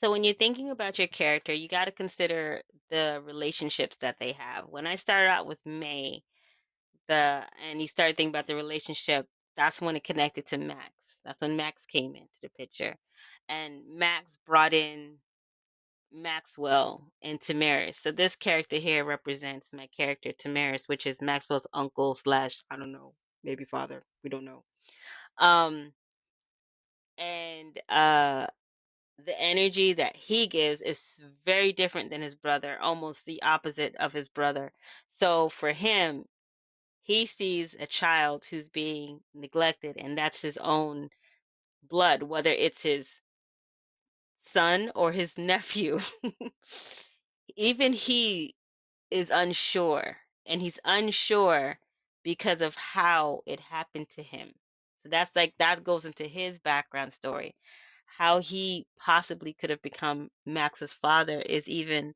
So when you're thinking about your character, you got to consider the relationships that they have. When I started out with May, and you started thinking about the relationship, that's when it connected to Max. That's when Max came into the picture. And Max brought in Maxwell and Tamaris. So this character here represents my character Tamaris, which is Maxwell's uncle slash, I don't know, maybe father. We don't know. Um and the energy that he gives is very different than his brother, almost the opposite of his brother. So for him, he sees a child who's being neglected, and that's his own blood, whether it's his son or his nephew. Even he is unsure, and he's unsure because of how it happened to him. So that's like that goes into his background story. How he possibly could have become Max's father is even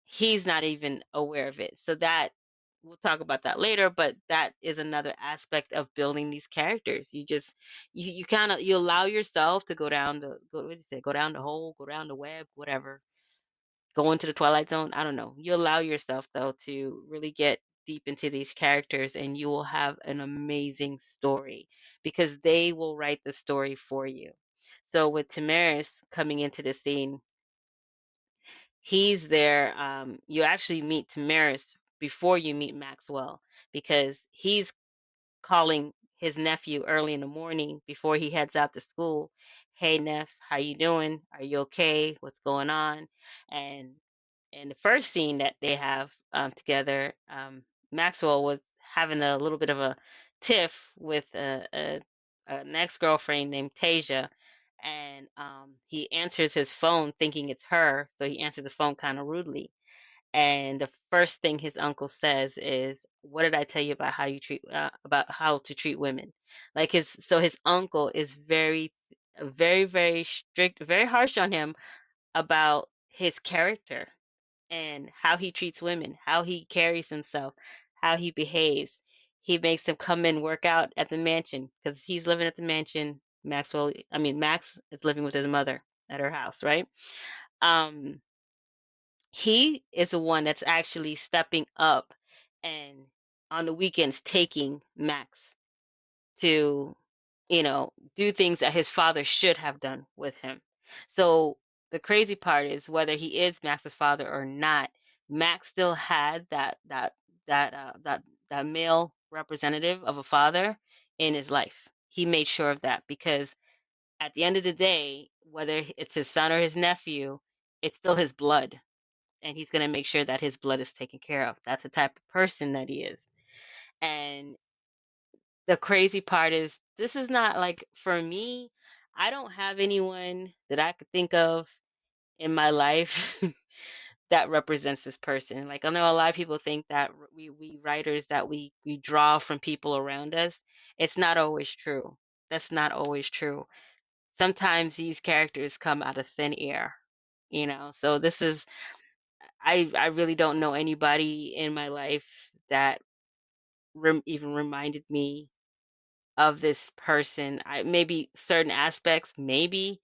he's not even aware of it. So that we'll talk about that later, but that is another aspect of building these characters. You just you kind of you allow yourself to go what do you say, go down the hole, go down the web, whatever, go into the twilight zone. I don't know. You allow yourself though to really get deep into these characters and you will have an amazing story because they will write the story for you. So with Tamaris coming into the scene, he's there. You actually meet Tamaris before you meet Maxwell because he's calling his nephew early in the morning before he heads out to school. Hey, Neff, how you doing? Are you okay? What's going on? And the first scene that they have together, Maxwell was having a little bit of a tiff with an ex girlfriend named Tasia, and he answers his phone thinking it's her, so he answers the phone kind of rudely. And the first thing his uncle says is, "What did I tell you about about how to treat women?" Like his uncle is very strict, very harsh on him about his character and how he treats women, how he carries himself, how he behaves. He makes him come and work out at the mansion because he's living at the mansion. Max is living with his mother at her house, right? Um, he is the one that's actually stepping up and on the weekends taking Max to, do things that his father should have done with him. So the crazy part is whether he is Max's father or not, Max still had that male representative of a father in his life. He made sure of that because at the end of the day, whether it's his son or his nephew, it's still his blood, and he's going to make sure that his blood is taken care of. That's the type of person that he is. And the crazy part is this is not like for me, I don't have anyone that I could think of in my life that represents this person. Like I know a lot of people think that we writers that we draw from people around us. It's not always true. That's not always true. Sometimes these characters come out of thin air, So this is I really don't know anybody in my life that even reminded me of this person. I maybe certain aspects, maybe,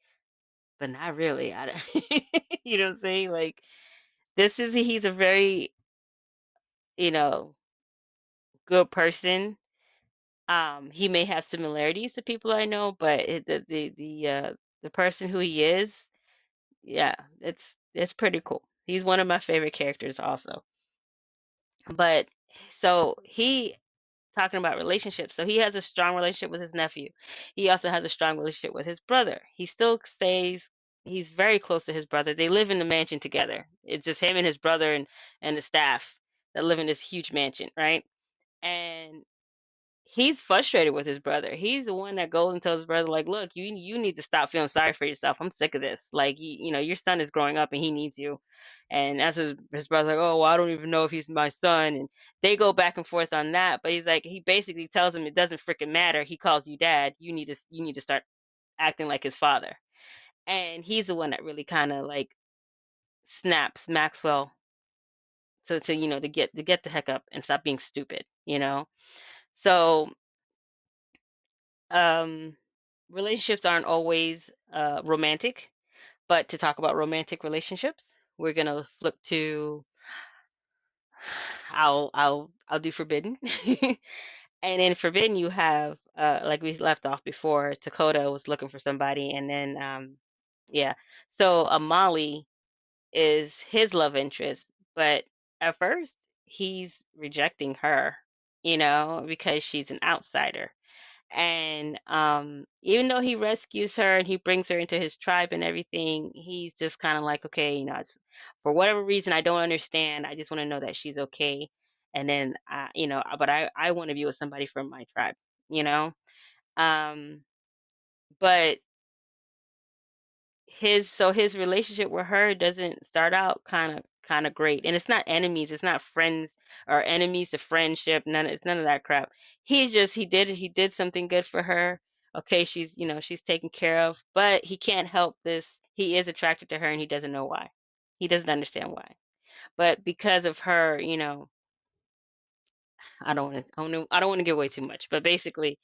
but not really. I don't, you know what I'm saying? Like he's a very, you know, good person. He may have similarities to people I know, but the person who he is, yeah, it's pretty cool. He's one of my favorite characters also. But so he talking about relationships. So he has a strong relationship with his nephew. He also has a strong relationship with his brother. He still stays he's very close to his brother. They live in the mansion together. It's just him and his brother and the staff that live in this huge mansion, right? And he's frustrated with his brother. He's the one that goes and tells his brother, like, look, you need to stop feeling sorry for yourself. I'm sick of this. Like, your son is growing up and he needs you. And as his brother's like, oh, well, I don't even know if he's my son. And they go back and forth on that. But he's like, he basically tells him it doesn't freaking matter. He calls you dad. You need to start acting like his father. And he's the one that really kind of like snaps Maxwell to get the heck up and stop being stupid. So um relationships aren't always romantic, But to talk about romantic relationships, we're gonna flip to I'll do forbidden. And in forbidden you have like we left off before, Dakota was looking for somebody and then yeah. So Amali is his love interest, but at first he's rejecting her, because she's an outsider. And even though he rescues her and he brings her into his tribe and everything, he's just kind of like, okay, for whatever reason I don't understand, I just want to know that she's okay. And then, but I want to be with somebody from my tribe, you know. Um, but his relationship with her doesn't start out kind of great, and it's not enemies, it's not friends or enemies to friendship, it's none of that crap. He did something good for her. Okay, she's taken care of, but he can't help this. He is attracted to her and he doesn't know why. He doesn't understand why, but because of her, I don't want to give away too much, but basically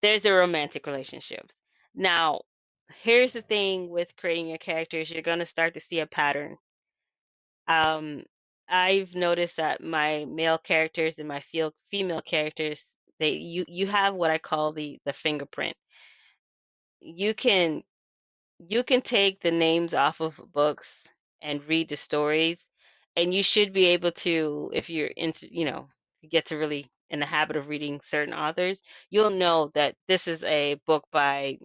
there's the romantic relationships. Now, here's the thing with creating your characters, you're going to start to see a pattern. Um, I've noticed that my male characters and my female characters, you have what I call the fingerprint. You can you can take the names off of books and read the stories, and you should be able to, if you're into, if you get to really in the habit of reading certain authors, you'll know that this is a book by,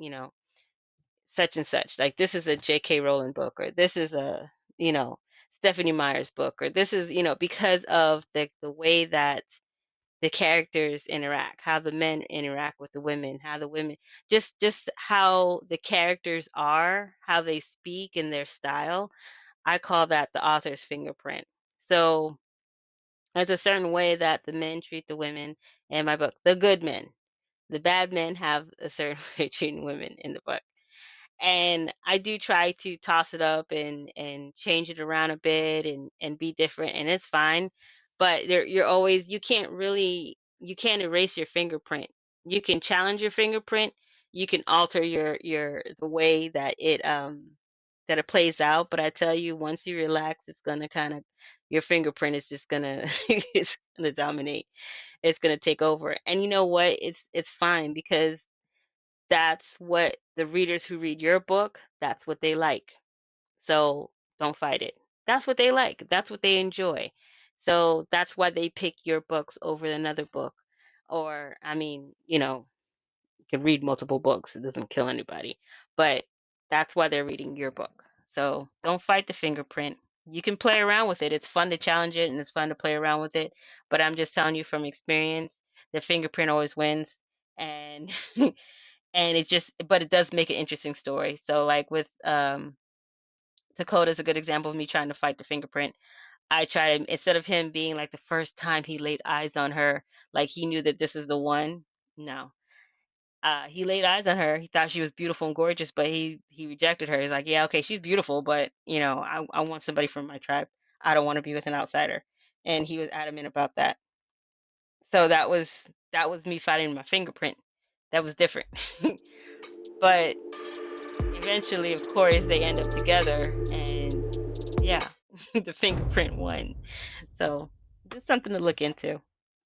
such and such. Like this is a J.K. Rowling book, or this is a, you know, Stephanie Meyer's book, or this is, because of the way that the characters interact, how the men interact with the women, how the women, just how the characters are, how they speak in their style. I call that the author's fingerprint. So there's a certain way that the men treat the women in my book. The good men, the bad men have a certain way of treating women in the book, and I do try to toss it up and change it around a bit and be different, and it's fine. But you can't erase your fingerprint. You can challenge your fingerprint. You can alter your the way that it plays out. But I tell you, once you relax, it's gonna kind of your fingerprint is just gonna it's gonna dominate. It's gonna take over. And you know what? It's fine because that's what the readers who read your book, that's what they like. So don't fight it. That's what they like. That's what they enjoy. So that's why they pick your books over another book. Or, I mean, you can read multiple books. It doesn't kill anybody. But that's why they're reading your book. So don't fight the fingerprint. You can play around with it. It's fun to challenge it and it's fun to play around with it. But I'm just telling you from experience, the fingerprint always wins. And and but it does make an interesting story. So like with Dakota is a good example of me trying to fight the fingerprint. I try to, instead of him being like the first time he laid eyes on her, like he knew that this is the one. No. He laid eyes on her. He thought she was beautiful and gorgeous, but he rejected her. He's like, yeah, okay, she's beautiful, but I want somebody from my tribe. I don't want to be with an outsider. And he was adamant about that. So that was me fighting my fingerprint. That was different. But eventually, of course, they end up together, and yeah, the fingerprint won. So it's something to look into.